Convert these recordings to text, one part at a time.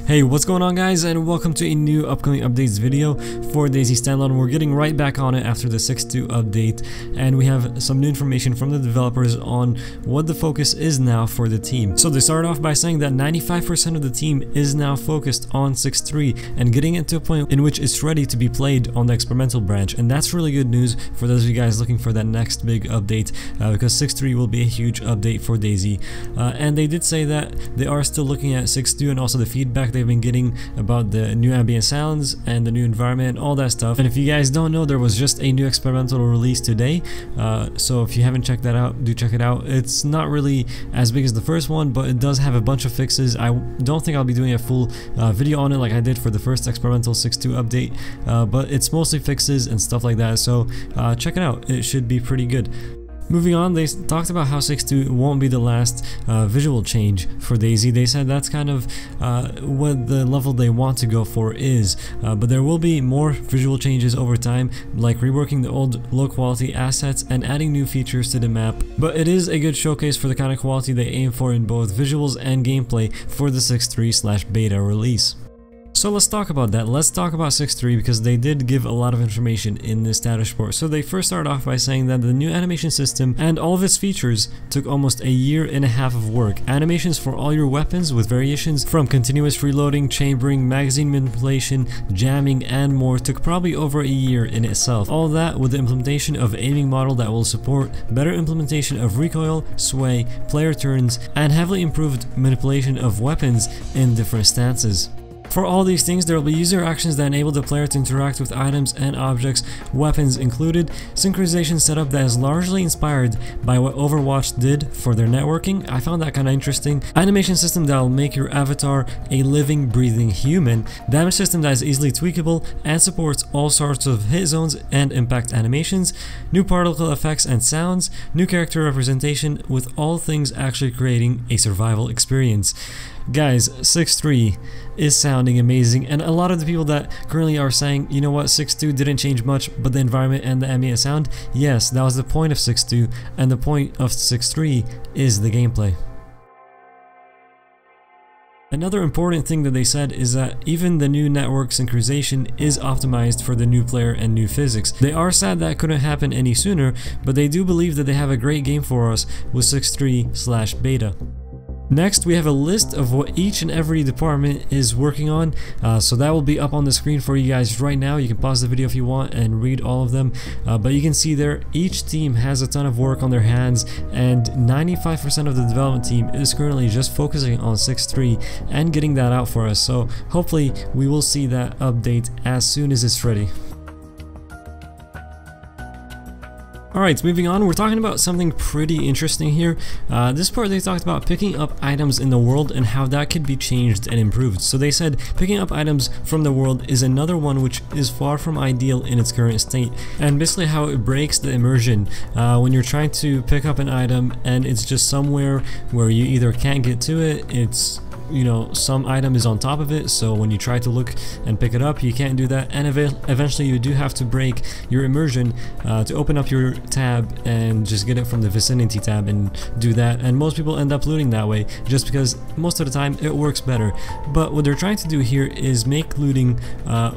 Hey, what's going on guys, and welcome to a new upcoming updates video for DayZ Standalone. We're getting right back on it after the 6.2 update, and we have some new information from the developers on what the focus is now for the team. So they started off by saying that 95% of the team is now focused on 6.3 and getting it to a point in which it's ready to be played on the experimental branch, and that's really good news for those of you guys looking for that next big update, because 6.3 will be a huge update for DayZ. And they did say that they are still looking at 6.2 and also the feedback they've been getting about the new ambient sounds and the new environment and all that stuff. And if you guys don't know, there was just a new experimental release today, so if you haven't checked that out, do check it out. It's not really as big as the first one, but it does have a bunch of fixes. I don't think I'll be doing a full video on it like I did for the first experimental 6.2 update, but it's mostly fixes and stuff like that, so check it out. It should be pretty good. Moving on, they talked about how 6.2 won't be the last visual change for DayZ. They said that's kind of what the level they want to go for is, but there will be more visual changes over time, like reworking the old low quality assets and adding new features to the map. But it is a good showcase for the kind of quality they aim for in both visuals and gameplay for the 6.3/beta release. So let's talk about that. Let's talk about 6.3 because they did give a lot of information in this status report. So they first started off by saying that the new animation system and all of its features took almost a year and a half of work. Animations for all your weapons with variations from continuous reloading, chambering, magazine manipulation, jamming, and more took probably over a year in itself. All that with the implementation of aiming model that will support better implementation of recoil, sway, player turns, and heavily improved manipulation of weapons in different stances. For all these things, there will be user actions that enable the player to interact with items and objects, weapons included, synchronization setup that is largely inspired by what Overwatch did for their networking. I found that kind of interesting. Animation system that will make your avatar a living, breathing human. Damage system that is easily tweakable and supports all sorts of hit zones and impact animations. New particle effects and sounds. New character representation, with all things actually creating a survival experience. Guys, 6.3 is sounding amazing, and a lot of the people that currently are saying, you know what, 6.2 didn't change much but the environment and the ambient sound, yes, that was the point of 6.2, and the point of 6.3 is the gameplay. Another important thing that they said is that even the new network synchronization is optimized for the new player and new physics. They are sad that couldn't happen any sooner, but they do believe that they have a great game for us with 6.3/beta. Next, we have a list of what each and every department is working on, so that will be up on the screen for you guys right now. You can pause the video if you want and read all of them, but you can see there each team has a ton of work on their hands, and 95% of the development team is currently just focusing on 6.3 and getting that out for us, so hopefully we will see that update as soon as it's ready. Alright, moving on, we're talking about something pretty interesting here. This part they talked about picking up items in the world and how that could be changed and improved. So they said picking up items from the world is another one which is far from ideal in its current state, and basically how it breaks the immersion when you're trying to pick up an item and it's just somewhere where you either can't get to it, it's, you know, some item is on top of it, so when you try to look and pick it up you can't do that, and eventually you do have to break your immersion to open up your tab and just get it from the vicinity tab and do that, and most people end up looting that way just because most of the time it works better. But what they're trying to do here is make looting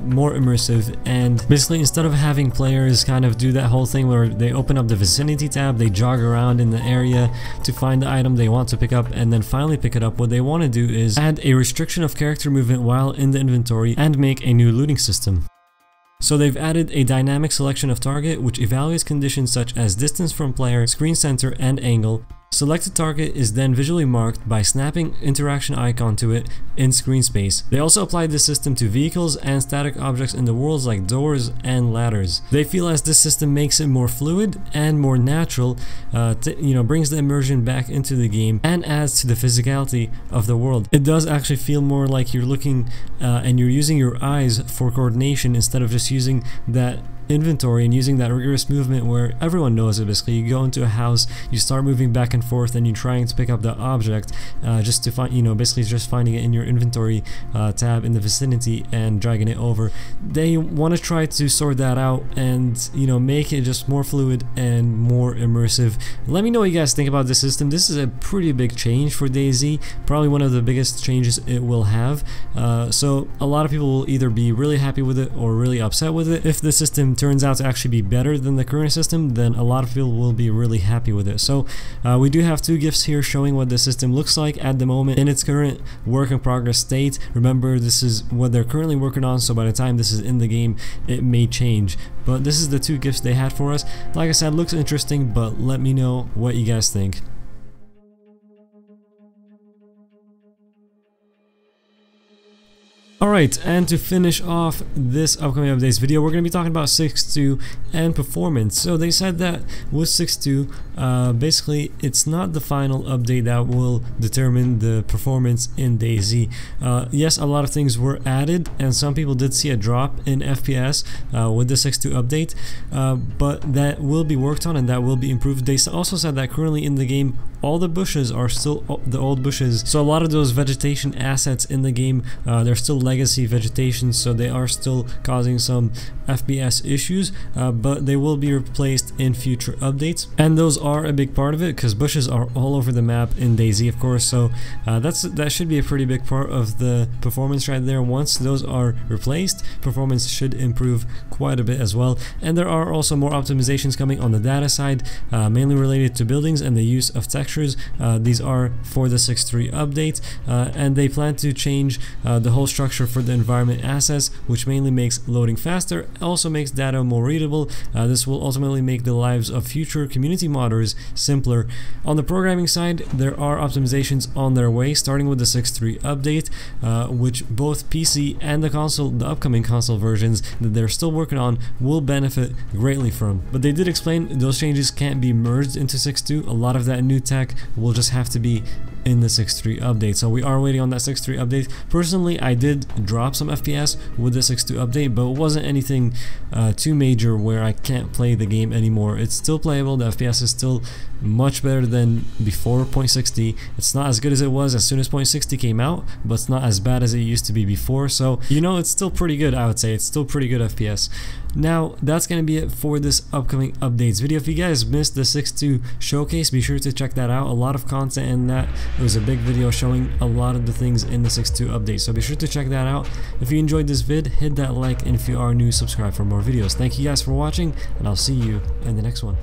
more immersive, and basically instead of having players kind of do that whole thing where they open up the vicinity tab, they jog around in the area to find the item they want to pick up and then finally pick it up, what they want to do is add a restriction of character movement while in the inventory and make a new looting system. So they've added a dynamic selection of target which evaluates conditions such as distance from player, screen center, and angle. Selected target is then visually marked by snapping interaction icon to it in screen space. They also applied this system to vehicles and static objects in the worlds like doors and ladders. They feel as this system makes it more fluid and more natural, brings the immersion back into the game and adds to the physicality of the world. It does actually feel more like you're looking and you're using your eyes for coordination instead of just using that inventory and using that rigorous movement where everyone knows it. Basically, you go into a house, you start moving back and forth, and you're trying to pick up the object just to find, basically just finding it in your inventory tab in the vicinity and dragging it over. They want to try to sort that out and make it just more fluid and more immersive. Let me know what you guys think about this system. This is a pretty big change for DayZ, probably one of the biggest changes it will have. So a lot of people will either be really happy with it or really upset with it. If the system turns out to actually be better than the current system, then a lot of people will be really happy with it. So we do have 2 GIFs here showing what the system looks like at the moment in its current work in progress state. Remember, this is what they're currently working on, so by the time this is in the game, it may change. But this is the 2 GIFs they had for us. Like I said, looks interesting, but let me know what you guys think. Alright, and to finish off this upcoming updates video, we're going to be talking about 6.2 and performance. So they said that with 6.2, basically it's not the final update that will determine the performance in DayZ. Yes, a lot of things were added, and some people did see a drop in FPS with the 6.2 update, but that will be worked on and that will be improved. They also said that currently in the game, all the bushes are still the old bushes. So a lot of those vegetation assets in the game, they're still legacy vegetation, so they are still causing some FPS issues, but they will be replaced in future updates, and those are a big part of it because bushes are all over the map in DayZ, of course. So that should be a pretty big part of the performance right there. Once those are replaced, performance should improve quite a bit as well. And there are also more optimizations coming on the data side, mainly related to buildings and the use of textures. These are for the 6.3 update, and they plan to change the whole structure for the environment assets, which mainly makes loading faster, also makes data more readable. This will ultimately make the lives of future community modders simpler. On the programming side, there are optimizations on their way, starting with the 6.3 update, which both PC and the upcoming console versions that they're still working on will benefit greatly from. But they did explain those changes can't be merged into 6.2. A lot of that new tech will just have to be in the 6.3 update. So we are waiting on that 6.3 update. Personally, I did drop some FPS with the 6.2 update, but it wasn't anything too major where I can't play the game anymore. It's still playable. The FPS is still much better than before 0.60. It's not as good as it was as soon as 0.60 came out, but it's not as bad as it used to be before. So it's still pretty good. I would say it's still pretty good FPS. Now that's gonna be it for this upcoming updates video. If you guys missed the 6.2 showcase, be sure to check that out. A lot of content in that. It was a big video showing a lot of the things in the 6.2 update, so be sure to check that out. If you enjoyed this vid, hit that like, and if you are new, subscribe for more videos. Thank you guys for watching, and I'll see you in the next one.